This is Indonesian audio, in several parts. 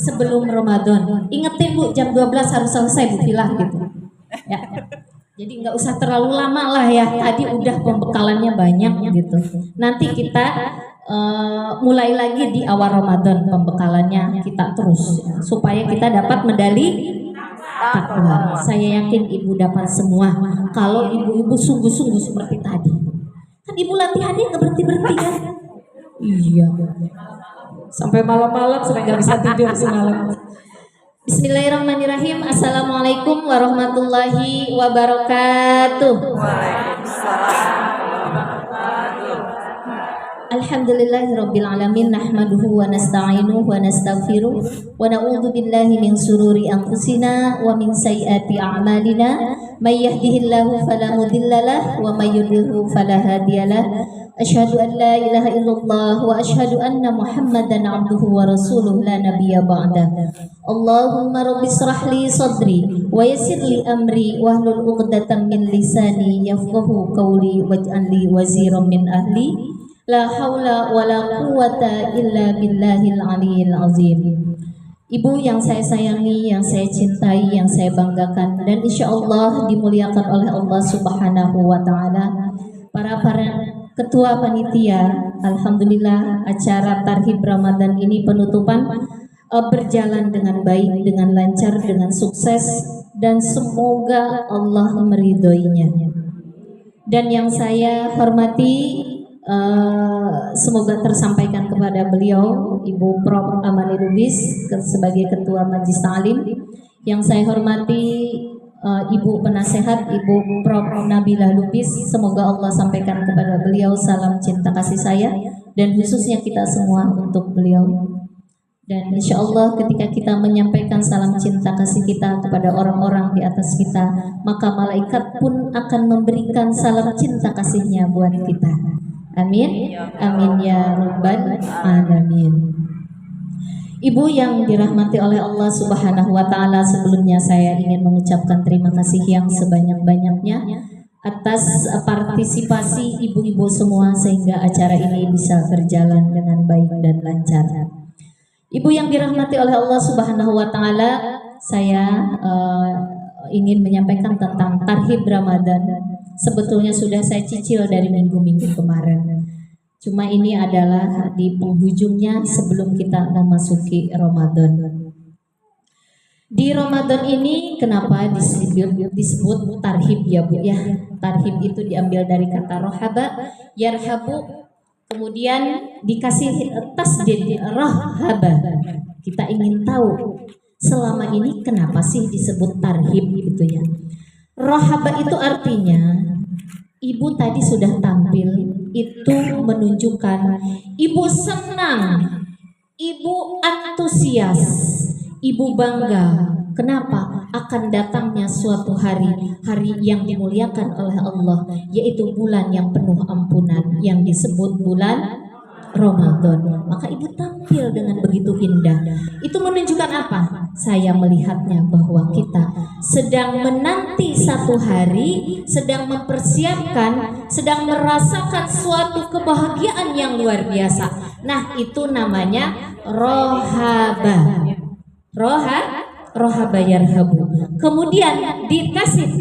sebelum Ramadan. Ingetin Bu, jam 12 harus selesai Bu Villa gitu. Ya. Jadi nggak usah terlalu lama lah ya. Tadi udah pembekalannya banyak gitu. Nanti kita mulai lagi di awal Ramadan pembekalannya kita terus ya, supaya kita dapat medali takwa. Saya yakin ibu dapat semua kalau ibu-ibu sungguh-sungguh seperti tadi. Kan ibu latihannya nggak berhenti-berhenti kan? Iya. Sampai malam-malam sampai nggak bisa tidur semalam. Bismillahirrahmanirrahim. Assalamualaikum warahmatullahi wabarakatuh. Waalaikumsalam. Alhamdulillahirabbil alamin, nahmaduhu wa nasta'inuhu wa nastaghfiruh wa na'udzu billahi min shururi anfusina wa min sayyiati a'malina, may yahdihillahu fala mudhillalah wa may yudhlilhu fala hadiyalah. Asyhadu an la ilaha illallah wa asyhadu anna Muhammadan 'abduhu wa rasuluh la nabiyya ba'dah. Allahumma rabbi shrah li sadri wa yassir li amri wahlul 'uqdatam min lisani yafqahu qawli waj'al li waziran min ahli. La haula wala quwata illa billahil aliyil azim. Ibu yang saya sayangi, yang saya cintai, yang saya banggakan, dan insya Allah dimuliakan oleh Allah Subhanahu wa Ta'ala, para ketua panitia. Alhamdulillah acara Tarhib Ramadan ini penutupan berjalan dengan baik, dengan lancar, dengan sukses, dan semoga Allah meridhoinya. Dan yang saya hormati, semoga tersampaikan kepada beliau Ibu Prof. Amani Lubis sebagai Ketua Majelis Ta'lim. Yang saya hormati Ibu Penasehat Ibu Prof. Nabila Lubis, semoga Allah sampaikan kepada beliau salam cinta kasih saya dan khususnya kita semua untuk beliau. Dan insya Allah ketika kita menyampaikan salam cinta kasih kita kepada orang-orang di atas kita, maka malaikat pun akan memberikan salam cinta kasihnya buat kita. Amin, amin ya rabbal alamin. Ibu yang dirahmati oleh Allah Subhanahu wa Ta'ala, sebelumnya saya ingin mengucapkan terima kasih yang sebanyak-banyaknya atas partisipasi ibu-ibu semua sehingga acara ini bisa berjalan dengan baik dan lancar. Ibu yang dirahmati oleh Allah Subhanahu wa Ta'ala, saya ingin menyampaikan tentang Tarhib Ramadan. Sebetulnya sudah saya cicil dari minggu-minggu kemarin. Cuma ini adalah di penghujungnya sebelum kita memasuki Ramadan. Di Ramadan ini kenapa disebut tarhib ya Bu ya? Tarhib itu diambil dari kata rohaba, yarhabu, kemudian dikasih tasdid rohaba. Kita ingin tahu selama ini kenapa sih disebut tarhib gitu ya? Rohaba itu artinya, ibu tadi sudah tampil, itu menunjukkan ibu senang, ibu antusias, ibu bangga. Kenapa? Akan datangnya suatu hari, hari yang dimuliakan oleh Allah, yaitu bulan yang penuh ampunan, yang disebut bulan Ramadan. Maka ibu tampil dengan begitu indah. Itu menunjukkan apa? Saya melihatnya bahwa kita sedang menanti satu hari, sedang mempersiapkan, sedang merasakan suatu kebahagiaan yang luar biasa. Nah, itu namanya rohaba. Rohaba yarhabu. Kemudian dikasih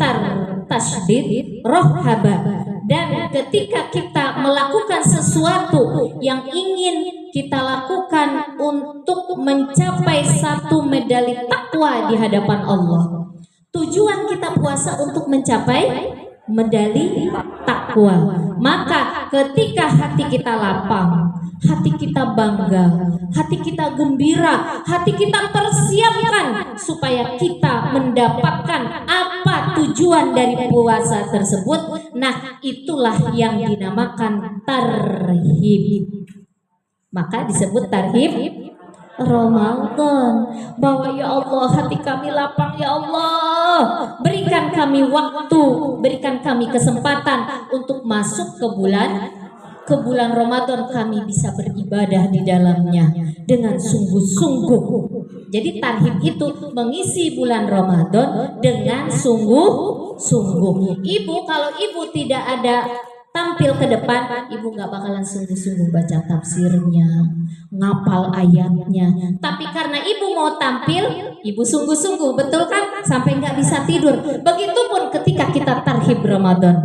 tasydid rohaba. Dan ketika kita melakukan sesuatu yang ingin kita lakukan untuk mencapai satu medali takwa di hadapan Allah, tujuan kita puasa untuk mencapai medali takwa. Maka ketika hati kita lapang, hati kita bangga, hati kita gembira, hati kita persiapkan supaya kita mendapatkan apa tujuan dari puasa tersebut. Nah, itulah yang dinamakan tarhib. Maka disebut tarhib Ramadan. Bahwa ya Allah, hati kami lapang ya Allah, berikan kami waktu, berikan kami kesempatan untuk masuk ke bulan Ramadan, kami bisa beribadah di dalamnya dengan sungguh-sungguh. Jadi tarhib itu mengisi bulan Ramadan dengan sungguh-sungguh. Ibu, kalau ibu tidak ada tampil ke depan, ibu nggak bakalan sungguh-sungguh baca tafsirnya, ngapal ayatnya. Tapi karena ibu mau tampil, ibu sungguh-sungguh, betul kan? Sampai nggak bisa tidur. Begitupun ketika kita tarhib Ramadan.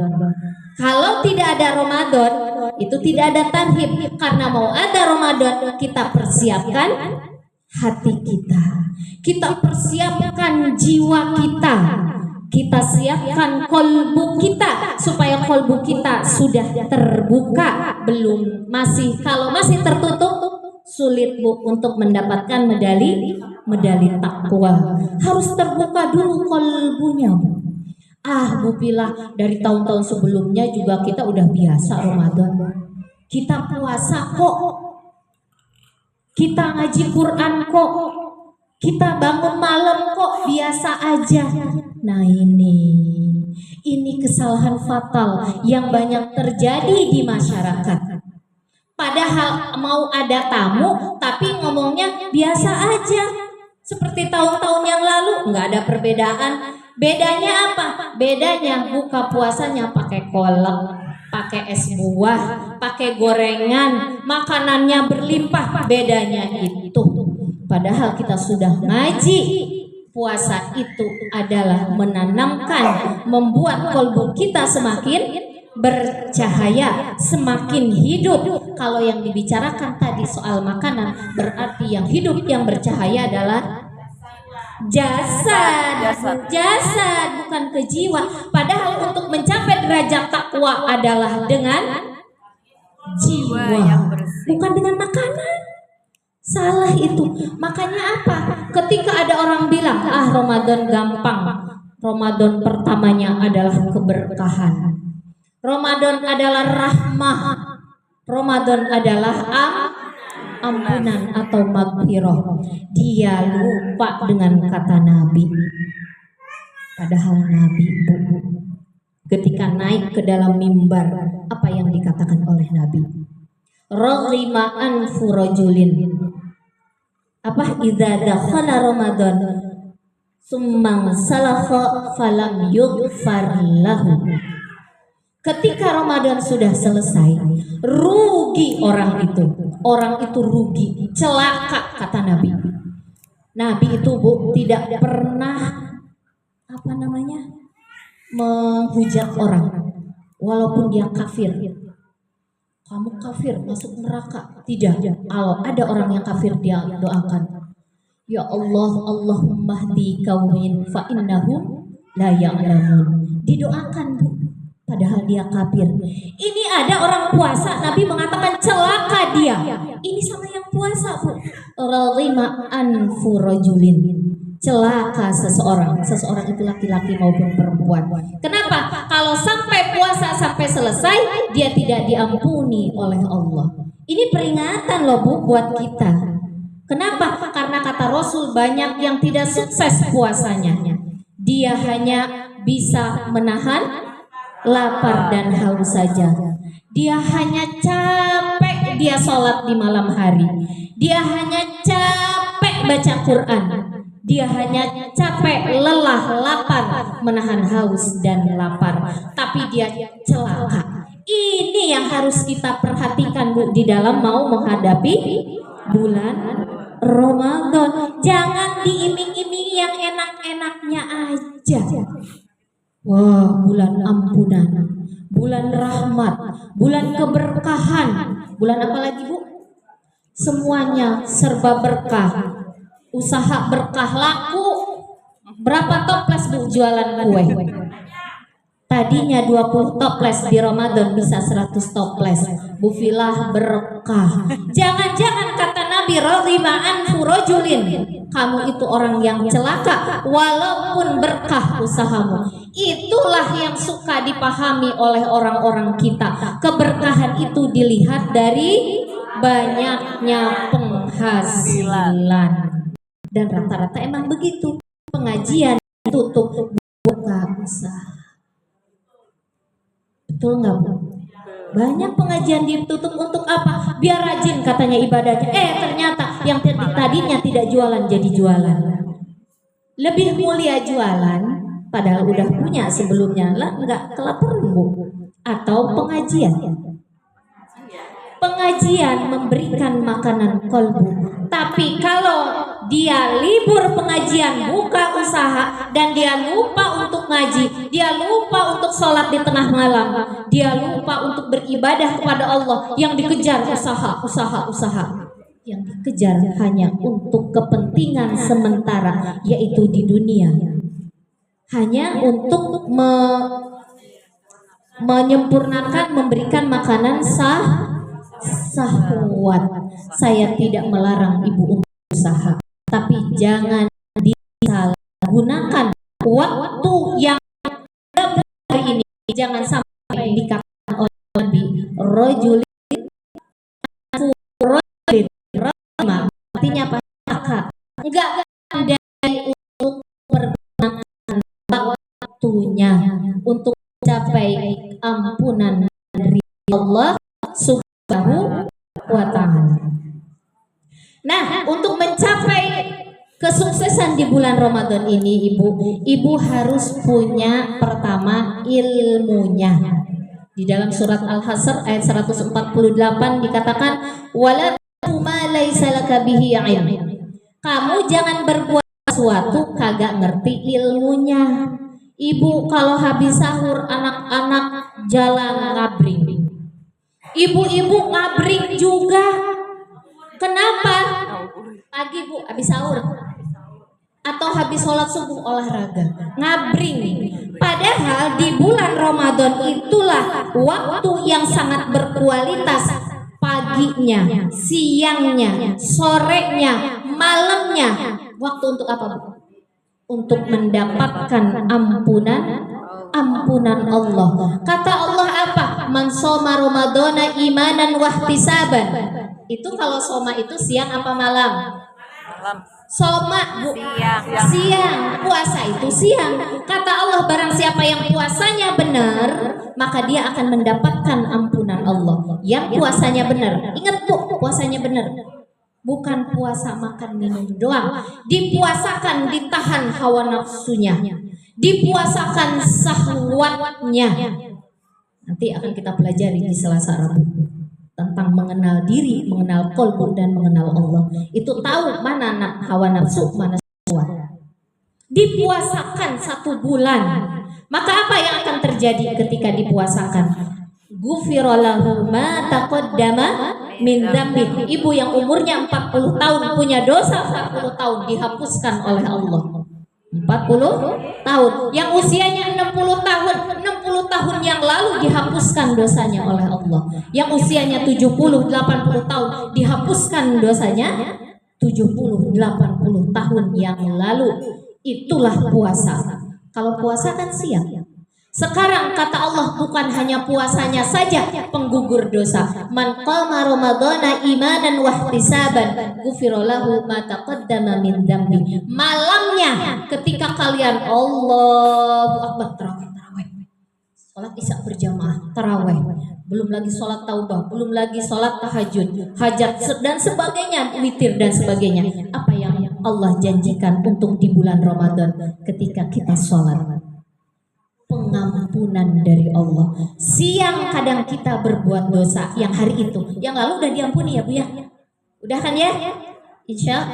Kalau tidak ada Ramadan, itu tidak ada tarhib. Karena mau ada Ramadan, kita persiapkan hati kita. Kita persiapkan jiwa kita. Kita siapkan kolbu kita supaya kolbu kita sudah terbuka. Belum, kalau masih tertutup, sulit Bu untuk mendapatkan medali takwa. Harus terbuka dulu kolbunya Bu. Bu Pilah, dari tahun-tahun sebelumnya juga kita udah biasa Ramadan. Kita puasa kok. Kita ngaji Quran kok. Kita bangun malam kok, biasa aja. Nah ini kesalahan fatal yang banyak terjadi di masyarakat. Padahal mau ada tamu, tapi ngomongnya biasa aja. Seperti tahun-tahun yang lalu, nggak ada perbedaan. Bedanya apa? Bedanya buka puasanya pakai kolak, pakai es buah, pakai gorengan, makanannya berlimpah. Bedanya itu. Padahal kita sudah ngaji, puasa itu adalah menanamkan, membuat kolbu kita semakin bercahaya, semakin hidup. Kalau yang dibicarakan tadi soal makanan, berarti yang hidup, yang bercahaya adalah jasad, bukan ke jiwa. Padahal untuk mencapai derajat takwa adalah dengan jiwa, bukan dengan makanan. Salah itu. Makanya apa? Ketika ada orang bilang, Ramadan gampang. Ramadan pertamanya adalah keberkahan. Ramadan adalah rahmah. Ramadan adalah ampunan atau maghfirah. Dia lupa dengan kata Nabi. Padahal Nabi ketika naik ke dalam mimbar, apa yang dikatakan oleh Nabi? Raghima anfu rajulin, apa idza dakhala Ramadan summa salafa falam yughfar lahu. Ketika Ramadan sudah selesai, rugi orang itu. Orang itu rugi, celaka kata Nabi. Nabi itu Bu tidak pernah menghujat orang walaupun dia kafir. Kamu kafir, masuk neraka. Tidak. Kalau ada orang yang kafir, dia doakan, ya Allah, Allahumma hdi qaumin fa innahum la ya'lamun. Didoakan Bu, padahal dia kafir. Ini ada orang puasa, Nabi mengatakan celaka dia. Ini sama yang puasa Bu. Raghima anfu rajulin, celaka seseorang itu laki-laki maupun perempuan. Kenapa? Kalau sampai puasa sampai selesai, dia tidak diampuni oleh Allah. Ini peringatan loh Bu buat kita. Kenapa? Karena kata Rasul, banyak yang tidak sukses puasanya. Dia hanya bisa menahan lapar dan haus saja. Dia hanya capek dia sholat di malam hari. Dia hanya capek baca Quran. Dia hanya capek, lelah, lapar, menahan haus dan lapar. Tapi dia celaka. Ini yang harus kita perhatikan Bu di dalam mau menghadapi bulan Ramadan. Jangan diiming-imingi yang enak-enaknya aja. Wah, bulan ampunan, bulan rahmat, bulan keberkahan. Bulan apa lagi Bu? Semuanya serba berkah. Usaha berkah, laku. Berapa toples Bu jualan kue? Tadinya 20 toples, di Ramadan bisa 100 toples. Bu Filah berkah. Jangan-jangan kata Nabi, raghima anfu rajulin, kamu itu orang yang celaka walaupun berkah usahamu. Itulah yang suka dipahami oleh orang-orang kita. Keberkahan itu dilihat dari banyaknya penghasilan. Dan rata-rata emang begitu. Pengajian tutup buka usaha. Betul nggak Bu? Banyak pengajian ditutup untuk apa? Biar rajin katanya ibadahnya. Ternyata yang tadinya tidak jualan jadi jualan. Lebih mulia jualan, padahal udah punya sebelumnya lah, nggak kelaparan Bu. atau pengajian? Pengajian memberikan makanan kolbu. Tapi kalau dia libur pengajian, buka usaha, dan dia lupa untuk ngaji, dia lupa untuk sholat di tengah malam, dia lupa untuk beribadah kepada Allah, yang dikejar usaha. Yang dikejar hanya untuk kepentingan sementara, yaitu di dunia. Hanya untuk menyempurnakan, memberikan makanan syahwat. Saya tidak melarang ibu untuk usaha, tapi jangan disalahgunakan waktu yang hari ini. Jangan sampai dikatakan oleh Nabi rojulin artinya apa? Enggak dari untuk pergunakan waktunya untuk mencapai ampunan dari Allah Subhanahu wa ta'ala. Nah, untuk mencapai kesuksesan di bulan Ramadan ini, ibu harus punya pertama ilmunya. Di dalam surat Al-Hasr ayat 148 dikatakan wala ma laisa laka bihi ilm. Kamu jangan berbuat sesuatu kagak ngerti ilmunya. Ibu kalau habis sahur anak-anak jalan ngabring. Ibu-ibu ngabring juga. Kenapa? Pagi Bu habis sahur atau habis sholat subuh olahraga, ngabring. Padahal di bulan Ramadan itulah waktu yang sangat berkualitas. Paginya, siangnya, sorenya, malamnya. Waktu untuk apa Bu? Untuk mendapatkan ampunan Allah. Kata Allah apa? Man shoma Ramadana imanan wahtisaban. Itu kalau soma itu siang apa malam? Soma Bu, siang. Puasa itu siang. Kata Allah barang siapa yang puasanya benar, maka dia akan mendapatkan ampunan Allah. Yang puasanya benar. Ingat Bu, puasanya benar. Bukan puasa makan minum doang. Dipuasakan, ditahan hawa nafsunya, dipuasakan syahwatnya. Nanti akan kita pelajari di Selasa Rabu tentang mengenal diri, mengenal qalbu, dan mengenal Allah. Itu tahu mana hawa nafsu, mana syahwat. Dipuasakan 1 bulan. Maka apa yang akan terjadi ketika dipuasakan? Ghufirallahu ma taqaddama min dzambi. Ibu yang umurnya 40 tahun punya dosa 40 tahun dihapuskan oleh Allah. 40 tahun. Yang usianya 60 tahun, 60 tahun yang lalu dihapuskan dosanya oleh Allah. Yang usianya 70, 80 tahun dihapuskan dosanya 70, 80 tahun yang lalu. Itulah puasa. Kalau puasa kan siang. Sekarang kata Allah bukan hanya puasanya saja penggugur dosa. Man qama ramadhana imanan wahtisaban ghufira lahu ma taqaddama min dzambi. Malamnya ketika kalian Allahu Akbar tarawih. Salat Isya berjamaah, tarawih. Belum lagi salat taubah, belum lagi salat tahajud, hajat dan sebagainya, witir dan sebagainya. Apa yang Allah janjikan untuk di bulan Ramadan ketika kita salat? Pengampunan dari Allah. Siang kadang kita berbuat dosa yang hari itu, yang lalu udah diampuni ya Bu ya, udah kan ya, insya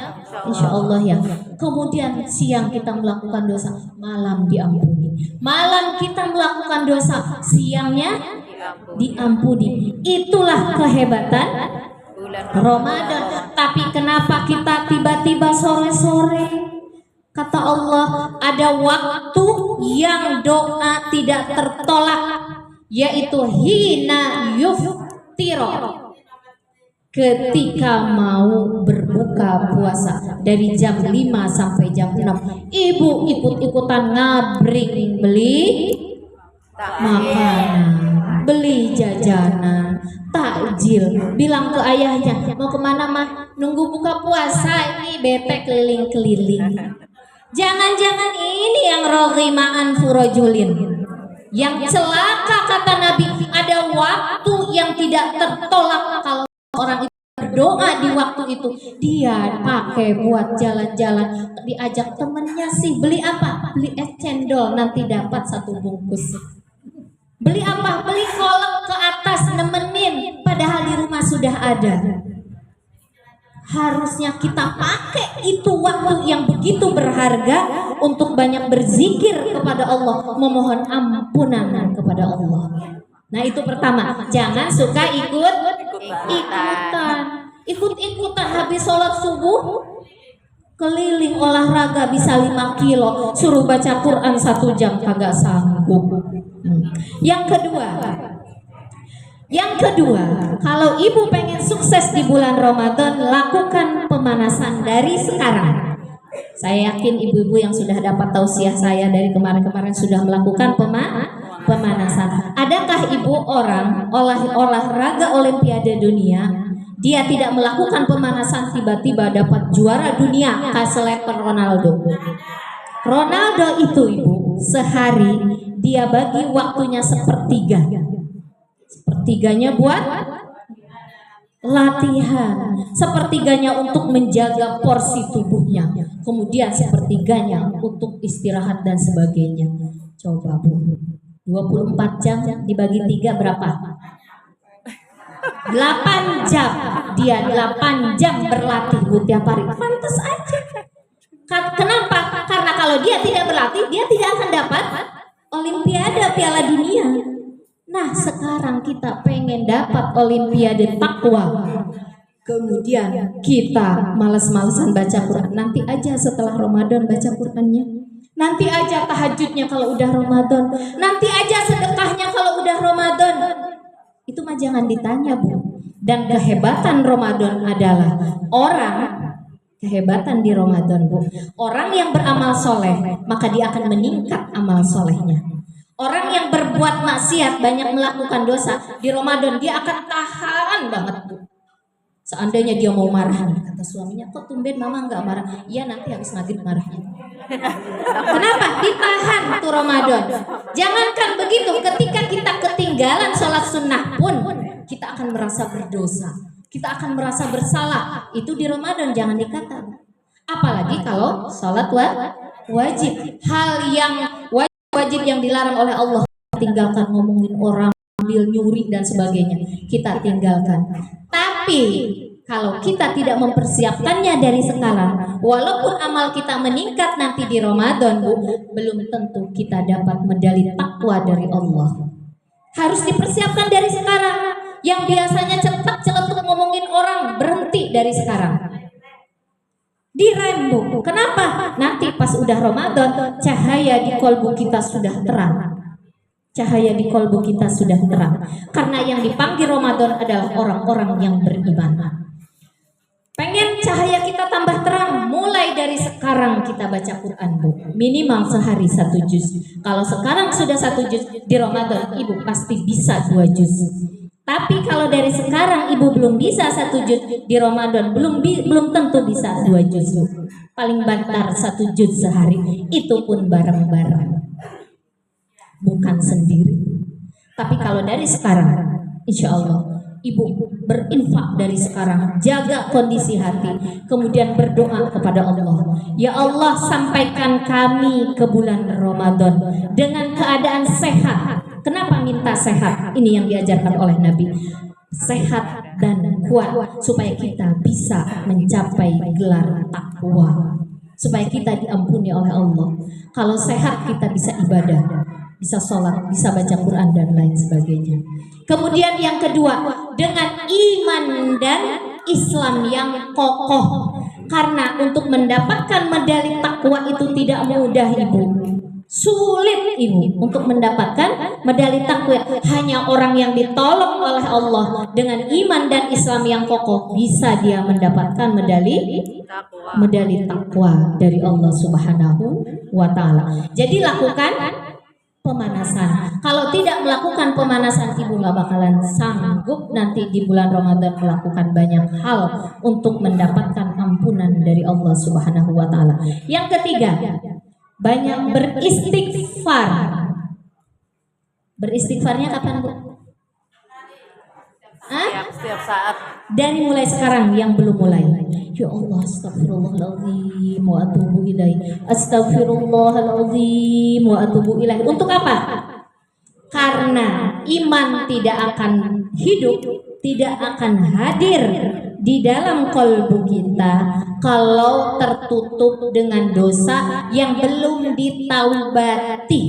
Allah ya. Kemudian siang kita melakukan dosa, malam diampuni. Malam kita melakukan dosa, siangnya diampuni. Itulah kehebatan Ramadan. Tapi kenapa kita tiba-tiba sore-sore? Kata Allah, ada waktu yang doa tidak tertolak, yaitu hina yuftiro, ketika mau berbuka puasa dari jam 5 sampai jam 6. Ibu ikut-ikutan ngabring beli makanan, beli jajanan, takjil. Bilang ke ayahnya, mau kemana mah? Nunggu buka puasa, ini bete keliling-keliling. Jangan-jangan ini yang rohima'an furojulin, yang celaka. Kata Nabi, ada waktu yang tidak tertolak. Kalau orang itu berdoa di waktu itu, dia pakai buat jalan-jalan, diajak temennya sih beli apa? Beli es cendol, nanti dapat 1 bungkus. Beli apa? Beli kolak ke atas nemenin, padahal di rumah sudah ada. Harusnya kita pakai itu waktu yang begitu berharga untuk banyak berzikir kepada Allah, memohon ampunan kepada Allah. Nah itu pertama, jangan suka ikut-ikutan habis sholat subuh keliling olahraga bisa 5 kilo, suruh baca Quran 1 jam kagak sanggup. Yang kedua, kalau ibu pengen sukses di bulan Ramadan, lakukan pemanasan dari sekarang. Saya yakin ibu-ibu yang sudah dapat tausiah saya dari kemarin-kemarin sudah melakukan pemanasan. Adakah ibu orang olahraga Olimpiade dunia, dia tidak melakukan pemanasan tiba-tiba dapat juara dunia kayak selevel Ronaldo? Ronaldo itu ibu sehari dia bagi waktunya sepertiganya buat latihan, sepertiganya untuk menjaga porsi tubuhnya, kemudian sepertiganya untuk istirahat dan sebagainya. Coba Bu, 24 jam dibagi 3 berapa? 8 jam. Dia 8 jam berlatih Bu tiap hari. Pantas aja. Kenapa? Karena kalau dia tidak berlatih, dia tidak akan dapat Olimpiade Piala Dunia. Nah sekarang kita pengen dapat Olimpiade takwa, kemudian kita malas-malasan baca Quran. Nanti aja setelah Ramadan baca Qurannya, nanti aja tahajudnya kalau udah Ramadan, nanti aja sedekahnya kalau udah Ramadan. Itu mah jangan ditanya Bu. Dan kehebatan Ramadan adalah kehebatan di Ramadan Bu, orang yang beramal soleh maka dia akan meningkat amal solehnya. Orang yang berbuat maksiat, banyak melakukan dosa, di Ramadan dia akan tahan banget Bu. Seandainya dia mau marah nih, kata suaminya, kok tumben mama nggak marah? Iya nanti habis maghrib marahnya. Kenapa? Ditahan tuh Ramadan. Jangankan begitu, ketika kita ketinggalan sholat sunnah pun kita akan merasa berdosa, kita akan merasa bersalah. Itu di Ramadan jangan dikata. Apalagi kalau sholat wajib, hal yang wajib yang dilarang oleh Allah, tinggalkan ngomongin orang, ambil nyuri dan sebagainya, kita tinggalkan. Tapi kalau kita tidak mempersiapkannya dari sekarang, walaupun amal kita meningkat nanti di Ramadan Bu, belum tentu kita dapat medali takwa dari Allah. Harus dipersiapkan dari sekarang. Yang biasanya cepat-cepat ngomongin orang, berhenti dari sekarang. Direm Bu. Kenapa? Nanti pas udah Ramadan, cahaya di kolbu kita sudah terang. Cahaya di kolbu kita sudah terang. Karena yang dipanggil Ramadan adalah orang-orang yang beriman. Pengen cahaya kita tambah terang, mulai dari sekarang kita baca Quran Bu. Minimal sehari 1 juz. Kalau sekarang sudah 1 juz, di Ramadan Ibu pasti bisa 2 juz. Tapi kalau dari sekarang ibu belum bisa 1 juz, di Ramadan belum tentu bisa 2 juz. Paling bantar 1 juz sehari, itu pun bareng-bareng, bukan sendiri. Tapi kalau dari sekarang, insya Allah ibu berinfak dari sekarang, jaga kondisi hati, kemudian berdoa kepada Allah. Ya Allah, sampaikan kami ke bulan Ramadan dengan keadaan sehat. Kenapa minta sehat? Ini yang diajarkan oleh Nabi. Sehat dan kuat supaya kita bisa mencapai gelar takwa, supaya kita diampuni oleh Allah. Kalau sehat kita bisa ibadah, bisa sholat, bisa baca Quran dan lain sebagainya. Kemudian yang kedua, dengan iman dan Islam yang kokoh. Karena untuk mendapatkan medali takwa itu tidak mudah Ibu. Sulit Ibu untuk mendapatkan medali takwa. Hanya orang yang ditolong oleh Allah dengan iman dan Islam yang kokoh bisa dia mendapatkan medali takwa dari Allah Subhanahu wa taala. Jadi lakukan pemanasan. Kalau tidak melakukan pemanasan, ibu nggak bakalan sanggup nanti di bulan Ramadan melakukan banyak hal untuk mendapatkan ampunan dari Allah Subhanahu wa taala. Yang ketiga, banyak beristighfar. Beristighfarnya kapan, Bu? Setiap saat. Dari mulai sekarang yang belum mulai. Ya Allah, astagfirullahaladzim wa atubu ilaih. Astagfirullahaladzim wa atubu ilaih. Untuk apa? Karena iman tidak akan hidup, tidak akan hadir di dalam kalbu kita kalau tertutup dengan dosa yang belum ditaubati.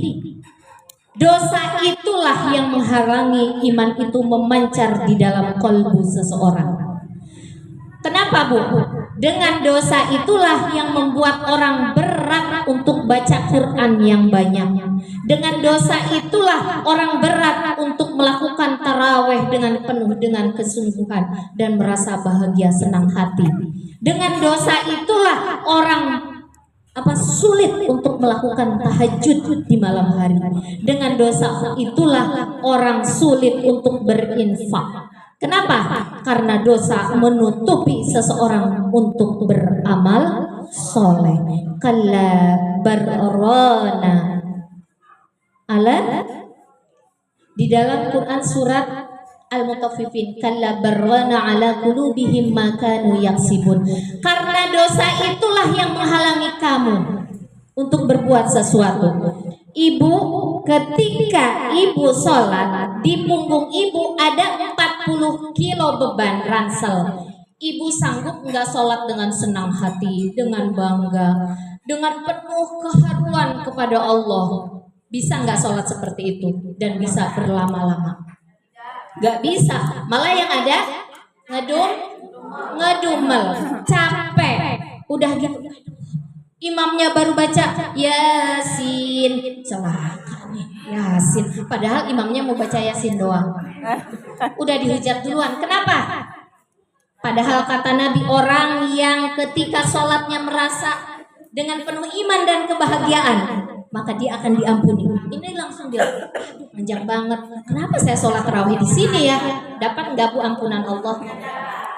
Dosa itulah yang menghalangi iman itu memancar di dalam kalbu seseorang. Kenapa, Bu? Dengan dosa itulah yang membuat orang berat untuk baca Quran yang banyak. Dengan dosa itulah orang berat untuk melakukan taraweh dengan penuh dengan kesungguhan dan merasa bahagia senang hati. Dengan dosa itulah orang sulit untuk melakukan tahajud di malam hari. Dengan dosa itulah orang sulit untuk berinfak. Kenapa? Karena dosa menutupi seseorang untuk beramal soleh. Kalla barrana ala di dalam Quran surat Al-Mutaffifin, kalla barrana ala qulubihim ma kanu yaksibun. Karena dosa itulah yang menghalangi kamu untuk berbuat sesuatu. Ibu, ketika ibu sholat, di punggung ibu ada 40 kilo beban ransel. Ibu sanggup nggak sholat dengan senang hati, dengan bangga, dengan penuh keharuan kepada Allah? Bisa nggak sholat seperti itu dan bisa berlama-lama? Nggak bisa, malah yang ada ngedumel, capek, udah gitu. Imamnya baru baca Yasin, celaka nih Yasin. Padahal imamnya mau baca Yasin doang. Udah dihujat duluan. Kenapa? Padahal kata Nabi, orang yang ketika sholatnya merasa dengan penuh iman dan kebahagiaan, maka dia akan diampuni. Ini langsung dia, panjang banget. Kenapa saya sholat tarawih di sini ya? Dapat nggak Bu ampunan Allah?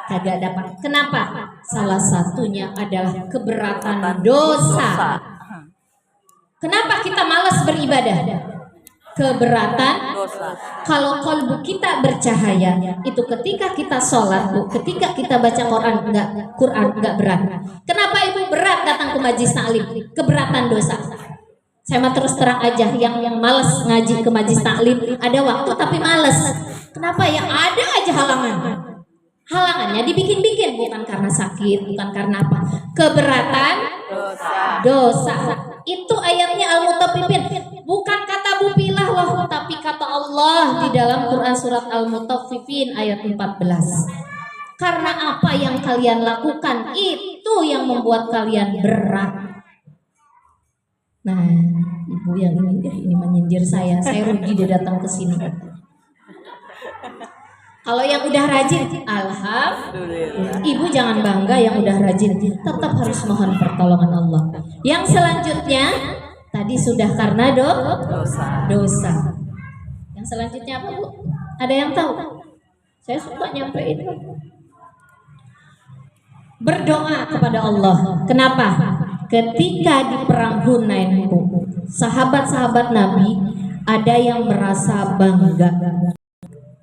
Kagak dapat. Kenapa? Salah satunya adalah keberatan dosa. Kenapa kita malas beribadah? Keberatan dosa. Kalau kalbu kita bercahaya, itu ketika kita sholat, Bu, ketika kita baca Quran enggak berat. Kenapa Ibu berat datang ke majlis taklim? Keberatan dosa. Saya mah terus terang aja, yang malas ngaji ke majlis taklim, ada waktu tapi malas. Kenapa? Yang ada aja halangan. Halangannya dibikin-bikin, bukan karena sakit, bukan karena apa. Keberatan dosa. Itu ayatnya Al-Mutaffifin. Bukan kata Bu Pilah loh, tapi kata Allah di dalam Quran surat Al-Mutaffifin ayat 14. Karena apa yang kalian lakukan itu yang membuat kalian berat. Nah, Ibu yang ini menyindir saya rugi dia datang ke sini. Kalau yang udah rajin, alhamdulillah. Ibu jangan bangga yang udah rajin, tetap harus mohon pertolongan Allah. Yang selanjutnya tadi sudah karena dosa. Yang selanjutnya apa, Bu? Ada yang tahu? Saya suka nyampein. Berdoa kepada Allah. Kenapa? Ketika di perang Hunain, Bu, sahabat-sahabat Nabi ada yang merasa bangga.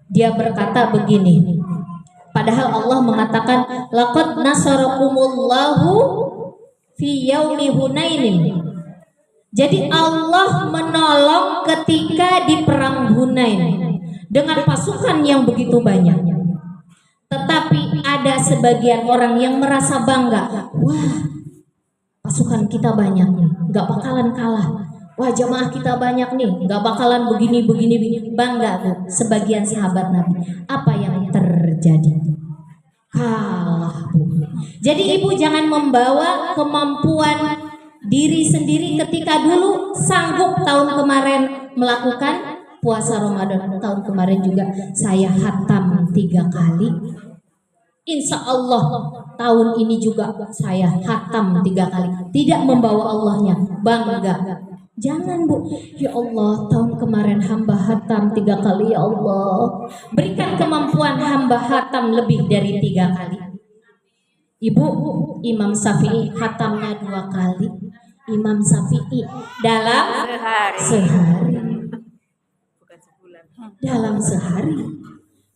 Dia berkata begini, padahal Allah mengatakan laqad nasarakumullahu fi yaumi Hunainin. Jadi Allah menolong ketika di perang Hunain dengan pasukan yang begitu banyak. Tetapi ada sebagian orang yang merasa bangga, wah pasukan kita banyak nih, nggak bakalan kalah. Wah jamaah kita banyak nih, nggak bakalan begini. Bangga tuh sebagian sahabat Nabi. Apa yang terjadi? Kalah. Jadi Ibu jangan membawa kemampuan diri sendiri ketika dulu sanggup tahun kemarin melakukan puasa Ramadan. Tahun kemarin juga saya khatam 3 kali. Insya Allah tahun ini juga saya khatam 3 kali. Tidak membawa Allahnya, bangga. Jangan, Bu. Ya Allah, tahun kemarin hamba hatam 3 kali. Ya Allah, berikan kemampuan hamba hatam lebih dari 3 kali. Ibu, Imam Syafi'i hatamnya 2 kali. Imam Syafi'i dalam sehari. Bukan sebulan. Dalam sehari.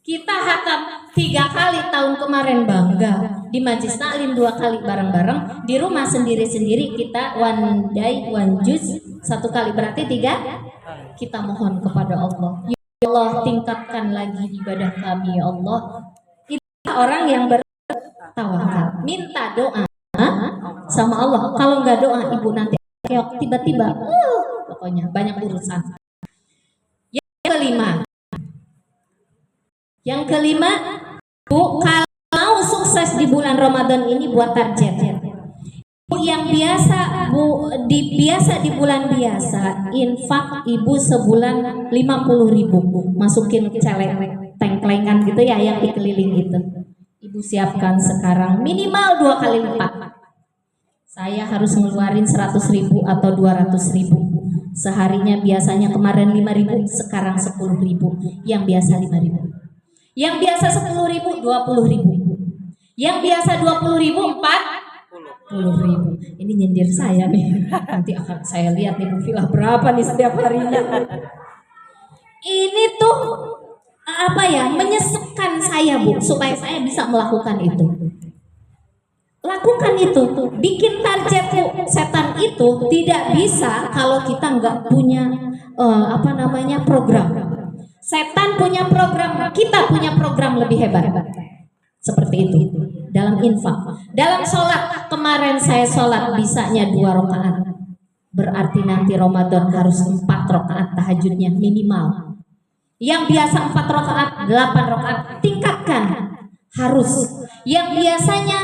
Kita hatam 3 kali tahun kemarin, bangga. Di majlis taklim 2 kali bareng-bareng. Di rumah sendiri-sendiri kita one day one juz 1 kali, berarti 3 Kita mohon kepada Allah, ya Allah tingkatkan lagi ibadah kami ya Allah. Kita orang yang bertawakal, minta doa sama Allah. Kalau nggak doa ibu nanti tiba-tiba pokoknya banyak urusan. Yang kelima, Bu, kalau sukses di bulan Ramadan ini buat target. Bu yang biasa, biasa di bulan biasa, infak ibu sebulan 50.000, masukin celeng tengklengan gitu ya yang dikeliling itu. Ibu siapkan sekarang minimal 2 kali lipat. Saya harus ngeluarin 100.000 atau 200.000. Seharinya biasanya kemarin 5.000, sekarang 10.000. Yang biasa 5.000. Yang biasa 10.000, 20.000. Yang biasa 20.000, 40.000. Ini nyindir saya nih. Nanti akan saya lihat nih Bu Vila berapa nih setiap harinya. Ini tuh apa ya, menyesekkan saya Bu, supaya saya bisa melakukan itu. Lakukan itu, bikin target Bu. Setan itu tidak bisa kalau kita nggak punya program. Setan punya program, kita punya program lebih hebat. Seperti itu. Dalam infak, dalam sholat, kemarin saya sholat bisanya 2 rakaat. Berarti nanti Ramadan harus 4 rakaat tahajudnya minimal. Yang biasa 4 rakaat, 8 rakaat, tingkatkan. Harus. Yang biasanya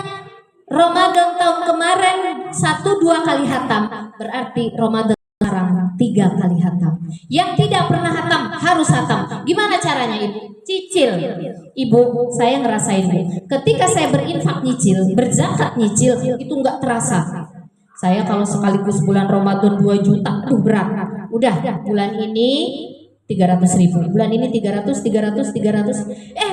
Ramadan tahun kemarin 1-2 kali hatam, berarti Ramadan sekarang 3 kali hatam. Yang tidak pernah hatam harus hatam. Gimana caranya Ibu? Cicil. Ibu, saya ngerasain Bu. Ketika saya berinfak nyicil, berzakat nyicil, itu nggak terasa. Saya kalau sekaligus bulan Ramadan 2 juta, aduh berat. Udah bulan ini 300.000, bulan ini 300.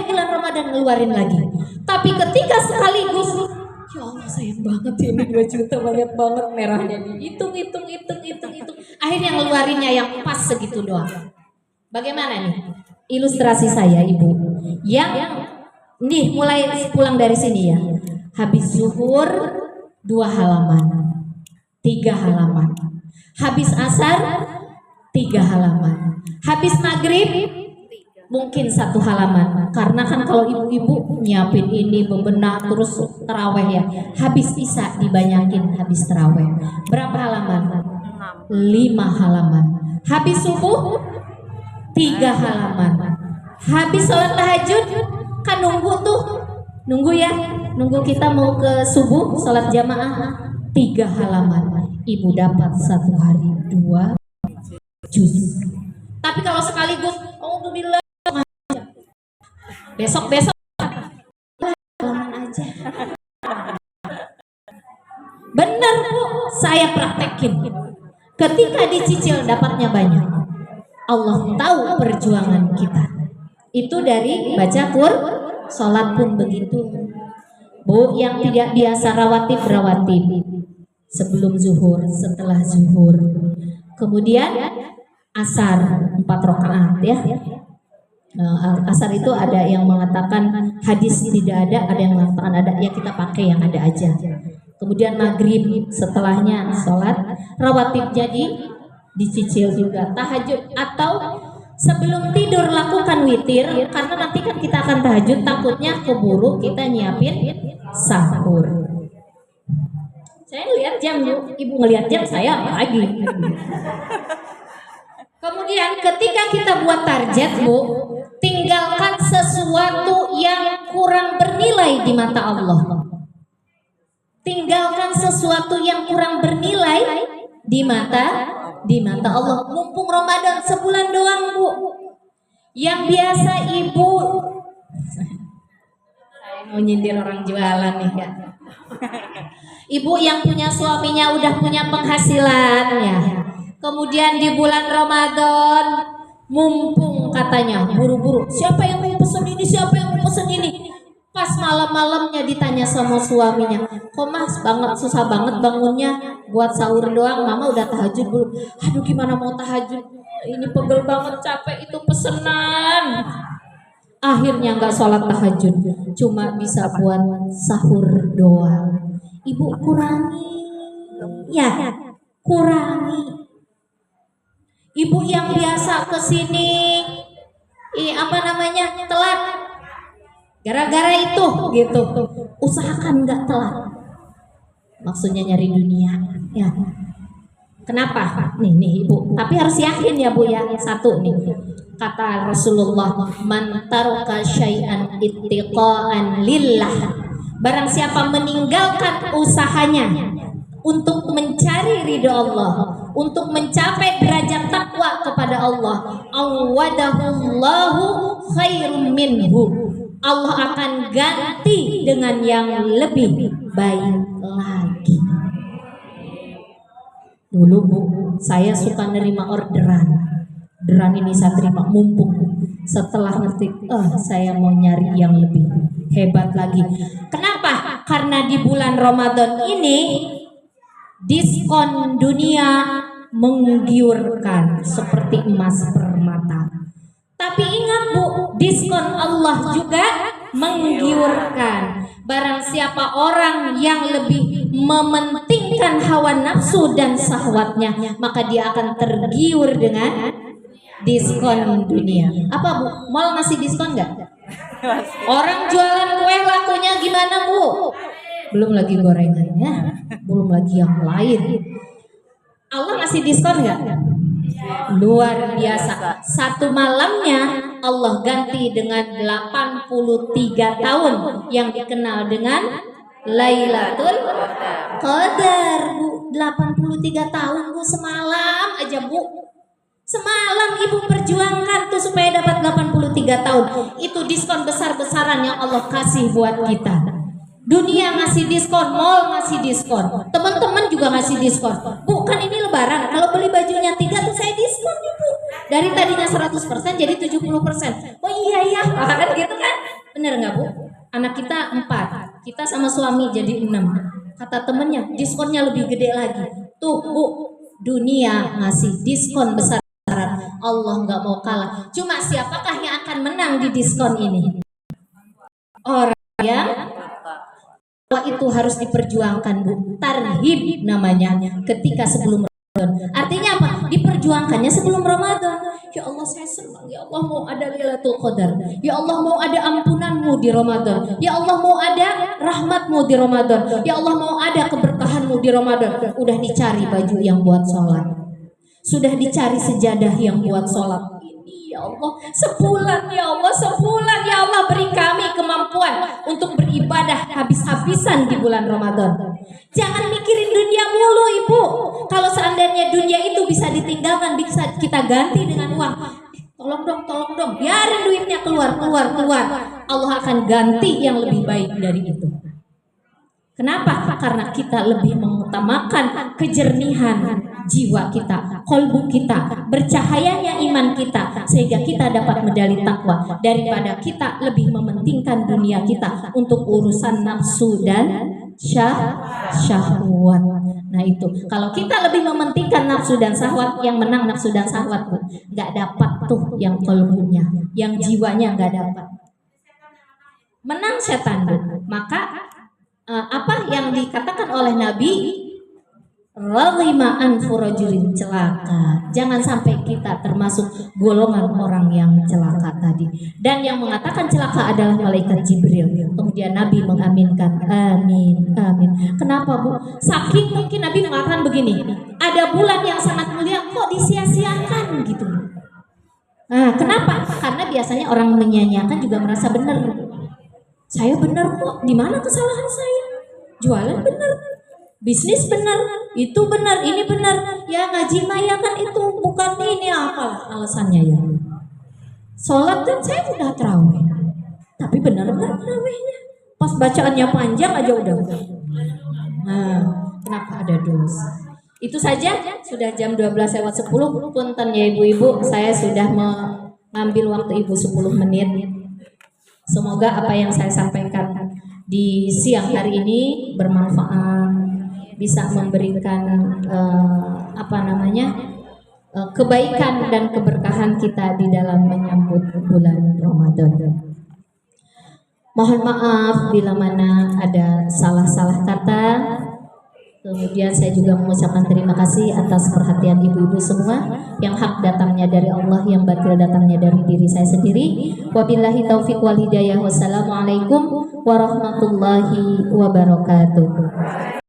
Bulan Ramadan ngeluarin lagi. Tapi ketika sekaligus, ya Allah sayang banget ini 2 juta, banyak banget merahnya nih. Hitung. Akhirnya ngeluarinnya yang pas segitu doang. Bagaimana nih? Ilustrasi saya Ibu. Yang nih mulai pulang dari sini ya. Habis zuhur 2 halaman, 3 halaman. Habis asar 3 halaman. Habis maghrib mungkin 1 halaman. Karena kan kalau ibu-ibu nyiapin ini, bebenah, terus terawih ya. Habis isya dibanyakin habis terawih. Berapa halaman? 5 halaman. Habis subuh 3 halaman. Habis sholat tahajud kan nunggu ya. Nunggu kita mau ke subuh sholat jamaah 3 halaman. Ibu dapat 1 hari 2 juz. Tapi kalau sekaligus alhamdulillah besok halaman aja. Benar Bu, saya praktekin. Ketika dicicil dapatnya banyak. Allah tahu perjuangan kita. Itu dari baca sholat pun begitu. Bu, yang tidak biasa rawatib. Sebelum zuhur, setelah zuhur. Kemudian asar 4 rakaat ya. Asar itu ada yang mengatakan hadis tidak ada yang mengatakan ada, ya kita pakai yang ada aja. Kemudian maghrib setelahnya sholat rawatib, jadi dicicil juga. Tahajud atau sebelum tidur lakukan witir, karena nanti kan kita akan tahajud, takutnya keburu kita nyiapin sahur. Saya ngelihat jam, Ibu ngelihat jam, saya apa lagi? Kemudian ketika kita buat target Bu, tinggalkan sesuatu yang kurang bernilai di mata Allah. Tinggalkan sesuatu yang kurang bernilai di mata Allah. Mumpung Ramadan sebulan doang Bu. Yang biasa Ibu, saya mau nyindir orang jualan nih ya. Ibu yang punya suaminya udah punya penghasilan ya. Kemudian di bulan Ramadan mumpung katanya buru-buru, siapa yang mau pesen ini, siapa yang mau pesen ini. Pas malam-malamnya ditanya sama suaminya, kok Mas susah banget bangunnya, buat sahur doang, Mama udah tahajud belum? Aduh gimana mau tahajud, ini pegel banget, capek, itu pesenan. Akhirnya nggak sholat tahajud, cuma bisa buat sahur doang. Ibu kurangi ya, kurangi. Ibu yang biasa kesini telat gara-gara itu gitu, usahakan nggak telat, maksudnya nyari dunia ya. Kenapa? Nih Ibu, tapi harus yakin ya Bu ya. Satu nih, kata Rasulullah, man taraka syai'an ittiqa'an lillah. Barang siapa meninggalkan usahanya untuk mencari ridho Allah, untuk mencapai derajat takwa kepada Allah, awadahullahu khairum minhu. Allah akan ganti dengan yang lebih baik lagi. Dulu Bu, saya suka nerima orderan ini saya terima mumpung. Setelah ngerti, saya mau nyari yang lebih hebat lagi. Kenapa? Karena di bulan Ramadan ini diskon dunia menggiurkan seperti emas permata. Tapi ingat Bu, diskon Allah juga menggiurkan. Barang siapa orang yang lebih mementingkan hawa nafsu dan syahwatnya, maka dia akan tergiur dengan diskon dunia. Apa Bu? Mal ngasih diskon nggak? Orang jualan kue lakunya gimana Bu? Belum lagi gorengannya, belum lagi yang lain. Allah ngasih diskon nggak? Luar biasa. Satu malamnya Allah ganti dengan 83 tahun yang dikenal dengan Lailatul Qadar Bu. 83 tahun Bu, semalam aja Bu. Semalam Ibu perjuangkan tuh supaya dapat 83 tahun. Itu diskon besar-besaran yang Allah kasih buat kita. Dunia ngasih diskon, mall ngasih diskon, teman-teman juga ngasih diskon. Bu, kan ini lebaran, kalau beli bajunya 3 tuh saya diskon nih Bu. Dari tadinya 100% jadi 70%. Oh iya kan gitu kan? Bener nggak Bu? Anak kita 4, kita sama suami jadi 6. Kata temennya, diskonnya lebih gede lagi. Tuh Bu, dunia ngasih diskon besar. Allah nggak mau kalah. Cuma siapakah yang akan menang di diskon ini? Orang yang itu harus diperjuangkan Bu. Tarhib namanya, ketika sebelum Ramadan. Artinya apa? Diperjuangkannya sebelum Ramadan. Ya Allah saya senang, ya Allah mau ada Lailatul Qadar, ya Allah mau ada ampunanmu di Ramadan, ya Allah mau ada rahmatmu di Ramadan, ya Allah mau ada keberkahanmu di Ramadan. Udah dicari baju yang buat sholat, sudah dicari sejadah yang buat sholat. Ya Allah, sebulan ya Allah beri kami kemampuan untuk beribadah habis-habisan di bulan Ramadan. Jangan mikirin dunia mulu Ibu. Kalau seandainya dunia itu bisa ditinggalkan, bisa kita ganti dengan uang. Tolong dong, biarin duitnya keluar. Allah akan ganti yang lebih baik dari itu. Kenapa? Karena kita lebih mengutamakan kejernihan jiwa kita, kolbu kita, bercahayanya iman kita, sehingga kita dapat medali takwa, daripada kita lebih mementingkan dunia kita untuk urusan nafsu dan syahwat. Nah itu, kalau kita lebih mementingkan nafsu dan syahwat, yang menang nafsu dan syahwat Bu, nggak dapat tuh yang kolbunya, yang jiwanya nggak dapat. Menang setan Bu. Maka apa yang dikatakan oleh Nabi, raghima anfu rajulin, celaka. Jangan sampai kita termasuk golongan orang yang celaka tadi. Dan yang mengatakan celaka adalah malaikat Jibril. Kemudian Nabi mengaminkan, amin. Kenapa Bu? Saking mungkin Nabi mengatakan begini, ada bulan yang sangat mulia kok disia-siakan gitu. Nah, kenapa? Karena biasanya orang menyanyiakan juga merasa benar. Saya benar kok, di mana kesalahan saya? Jualan benar, bisnis benar, itu benar, ini benar. Ya ngaji maya kan itu bukan ini, apa alasannya ya? Sholat kan saya udah terawih, tapi benar nggak terawihnya? Pas bacaannya panjang aja udah. Nah, kenapa ada dosa? Itu saja, sudah jam 12:10. Punten ya ibu-ibu, saya sudah mengambil waktu ibu 10 menit. Semoga apa yang saya sampaikan di siang hari ini bermanfaat, bisa memberikan kebaikan dan keberkahan kita di dalam menyambut bulan Ramadan. Mohon maaf bila mana ada salah-salah kata. Kemudian saya juga mengucapkan terima kasih atas perhatian ibu-ibu semua, yang hak datangnya dari Allah, yang batil datangnya dari diri saya sendiri. Wabillahi taufiq wal hidayah. Wassalamualaikum warahmatullahi wabarakatuh.